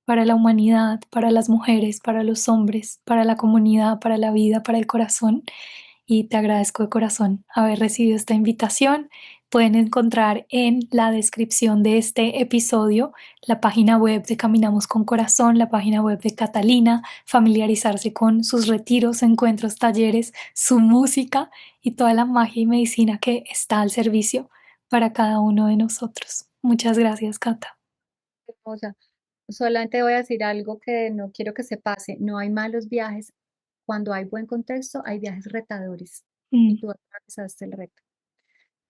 para la humanidad, para las mujeres, para los hombres, para la comunidad, para la vida, para el corazón. Y te agradezco de corazón haber recibido esta invitación. Pueden encontrar en la descripción de este episodio la página web de Caminamos con Corazón, la página web de Catalina, familiarizarse con sus retiros, encuentros, talleres, su música y toda la magia y medicina que está al servicio para cada uno de nosotros. Muchas gracias, Cata. Hermosa. Solamente voy a decir algo que no quiero que se pase. No hay malos viajes. Cuando hay buen contexto, hay viajes retadores y Mm. tú atravesaste el reto.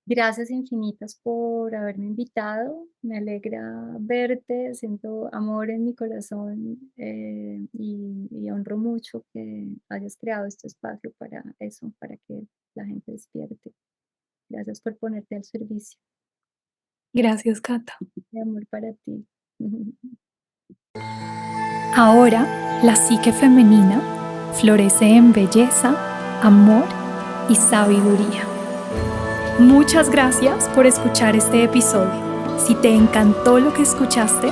Gracias infinitas por haberme invitado. Me alegra verte, siento amor en mi corazón, y honro mucho que hayas creado este espacio para eso, para que la gente despierte. Gracias por ponerte al servicio. Gracias, Cata. Mi amor para ti. Ahora, la psique femenina florece en belleza, amor y sabiduría. Muchas gracias por escuchar este episodio. Si te encantó lo que escuchaste,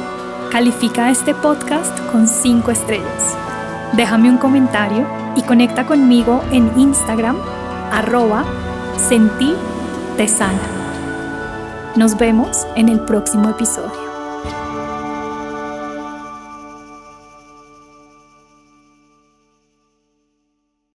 califica este podcast con 5 estrellas. Déjame un comentario y conecta conmigo en Instagram @sentitesana. Nos vemos en el próximo episodio.